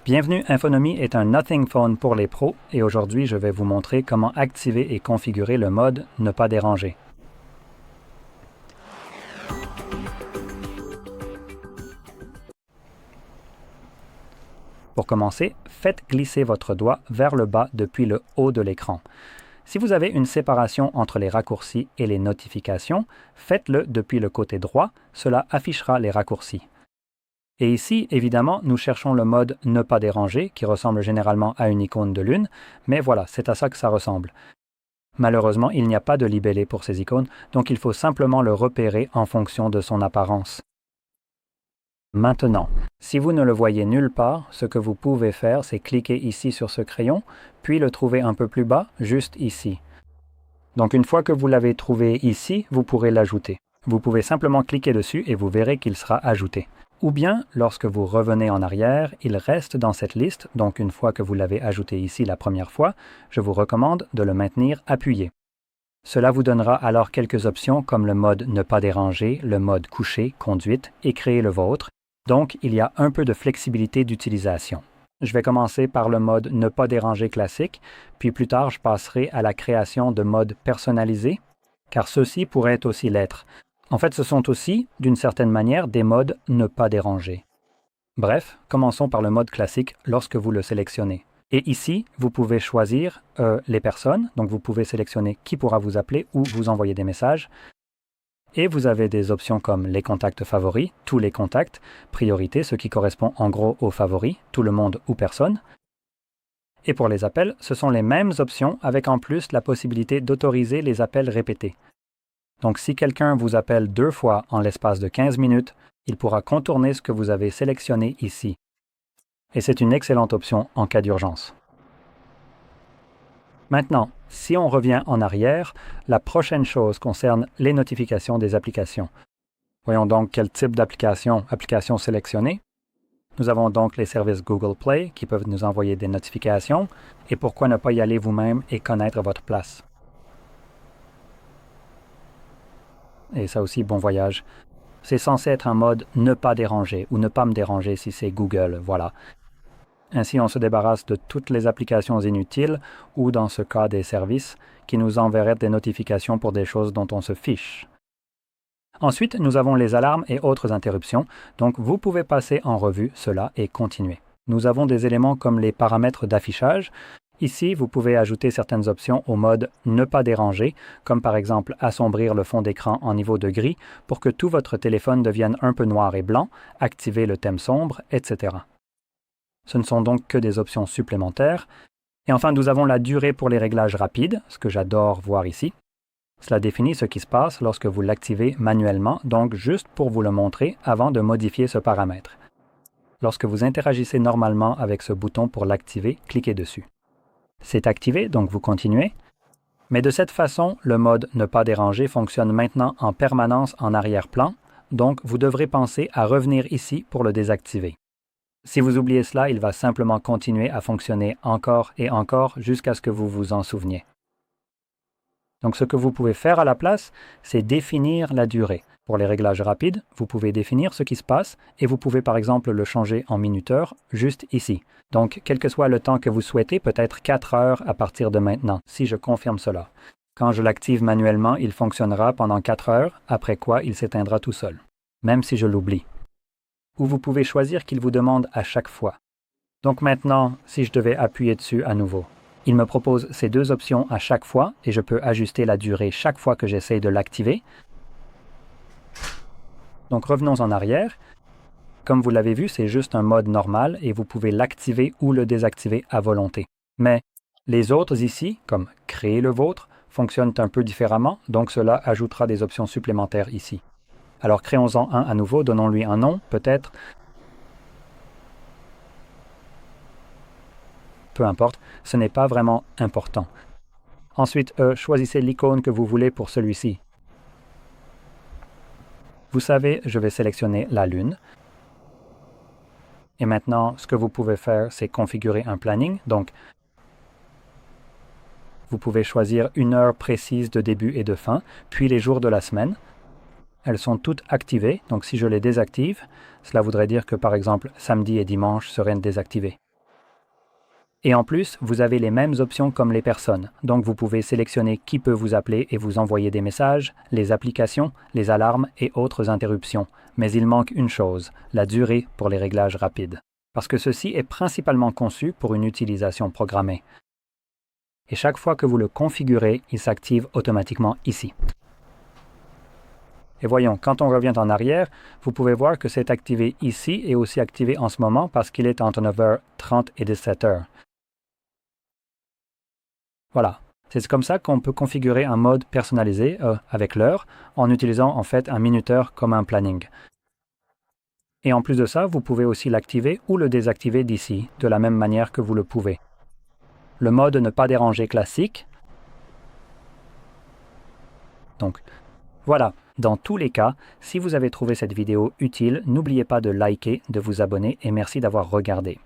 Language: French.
Bienvenue, Infonomie est un Nothing Phone pour les pros et aujourd'hui je vais vous montrer comment activer et configurer le mode « Ne pas déranger ». Pour commencer, faites glisser votre doigt vers le bas depuis le haut de l'écran. Si vous avez une séparation entre les raccourcis et les notifications, faites-le depuis le côté droit, cela affichera les raccourcis. Et ici, évidemment, nous cherchons le mode « Ne pas déranger » qui ressemble généralement à une icône de lune, mais voilà, c'est à ça que ça ressemble. Malheureusement, il n'y a pas de libellé pour ces icônes, donc il faut simplement le repérer en fonction de son apparence. Maintenant, si vous ne le voyez nulle part, ce que vous pouvez faire, c'est cliquer ici sur ce crayon, puis le trouver un peu plus bas, juste ici. Donc une fois que vous l'avez trouvé ici, vous pourrez l'ajouter. Vous pouvez simplement cliquer dessus et vous verrez qu'il sera ajouté. Ou bien, lorsque vous revenez en arrière, il reste dans cette liste, donc une fois que vous l'avez ajouté ici la première fois, je vous recommande de le maintenir appuyé. Cela vous donnera alors quelques options comme le mode « Ne pas déranger », le mode « Coucher »,« Conduite » et « Créer le vôtre ». Donc, il y a un peu de flexibilité d'utilisation. Je vais commencer par le mode « Ne pas déranger » classique, puis plus tard je passerai à la création de modes personnalisés, car ceux-ci pourraient aussi l'être. En fait, ce sont aussi, d'une certaine manière, des modes « Ne pas déranger ». Bref, commençons par le mode classique lorsque vous le sélectionnez. Et ici, vous pouvez choisir les personnes, donc vous pouvez sélectionner qui pourra vous appeler ou vous envoyer des messages. Et vous avez des options comme les contacts favoris, tous les contacts, priorité, ce qui correspond en gros aux favoris, tout le monde ou personne. Et pour les appels, ce sont les mêmes options avec en plus la possibilité d'autoriser les appels répétés. Donc si quelqu'un vous appelle 2 fois en l'espace de 15 minutes, il pourra contourner ce que vous avez sélectionné ici. Et c'est une excellente option en cas d'urgence. Maintenant, si on revient en arrière, la prochaine chose concerne les notifications des applications. Voyons donc quel type d'application sélectionner. Nous avons donc les services Google Play qui peuvent nous envoyer des notifications et pourquoi ne pas y aller vous-même et connaître votre place. Et ça aussi, bon voyage. C'est censé être un mode « Ne pas déranger » ou « Ne pas me déranger » si c'est Google, voilà. Ainsi, on se débarrasse de toutes les applications inutiles ou, dans ce cas, des services qui nous enverraient des notifications pour des choses dont on se fiche. Ensuite, nous avons les alarmes et autres interruptions, donc vous pouvez passer en revue cela et continuer. Nous avons des éléments comme les paramètres d'affichage. Ici, vous pouvez ajouter certaines options au mode « Ne pas déranger », comme par exemple assombrir le fond d'écran en niveau de gris pour que tout votre téléphone devienne un peu noir et blanc, activer le thème sombre, etc. Ce ne sont donc que des options supplémentaires. Et enfin, nous avons la durée pour les réglages rapides, ce que j'adore voir ici. Cela définit ce qui se passe lorsque vous l'activez manuellement, donc juste pour vous le montrer avant de modifier ce paramètre. Lorsque vous interagissez normalement avec ce bouton pour l'activer, cliquez dessus. C'est activé, donc vous continuez. Mais de cette façon, le mode « Ne pas déranger » fonctionne maintenant en permanence en arrière-plan, donc vous devrez penser à revenir ici pour le désactiver. Si vous oubliez cela, il va simplement continuer à fonctionner encore et encore jusqu'à ce que vous vous en souveniez. Donc ce que vous pouvez faire à la place, c'est définir la durée. Pour les réglages rapides, vous pouvez définir ce qui se passe et vous pouvez par exemple le changer en minuteur juste ici. Donc quel que soit le temps que vous souhaitez, peut-être 4 heures à partir de maintenant, si je confirme cela. Quand je l'active manuellement, il fonctionnera pendant 4 heures, après quoi il s'éteindra tout seul, même si je l'oublie. Ou vous pouvez choisir qu'il vous demande à chaque fois. Donc maintenant, si je devais appuyer dessus à nouveau, il me propose ces deux options à chaque fois et je peux ajuster la durée chaque fois que j'essaie de l'activer. Donc revenons en arrière. Comme vous l'avez vu, c'est juste un mode normal et vous pouvez l'activer ou le désactiver à volonté. Mais les autres ici, comme « Créer le vôtre », fonctionnent un peu différemment, donc cela ajoutera des options supplémentaires ici. Alors créons-en un à nouveau, donnons-lui un nom, peut-être. Peu importe, ce n'est pas vraiment important. Ensuite, choisissez l'icône que vous voulez pour celui-ci. Vous savez, je vais sélectionner la Lune. Et maintenant, ce que vous pouvez faire, c'est configurer un planning. Donc, vous pouvez choisir une heure précise de début et de fin, puis les jours de la semaine. Elles sont toutes activées, donc si je les désactive, cela voudrait dire que par exemple samedi et dimanche seraient désactivés. Et en plus, vous avez les mêmes options comme les personnes. Donc vous pouvez sélectionner qui peut vous appeler et vous envoyer des messages, les applications, les alarmes et autres interruptions. Mais il manque une chose, la durée pour les réglages rapides. Parce que ceci est principalement conçu pour une utilisation programmée. Et chaque fois que vous le configurez, il s'active automatiquement ici. Et voyons, quand on revient en arrière, vous pouvez voir que c'est activé ici et aussi activé en ce moment parce qu'il est entre 9h30 et 17h. Voilà, c'est comme ça qu'on peut configurer un mode personnalisé avec l'heure en utilisant en fait un minuteur comme un planning. Et en plus de ça, vous pouvez aussi l'activer ou le désactiver d'ici, de la même manière que vous le pouvez. Le mode ne pas déranger classique. Donc, voilà, dans tous les cas, si vous avez trouvé cette vidéo utile, n'oubliez pas de liker, de vous abonner et merci d'avoir regardé.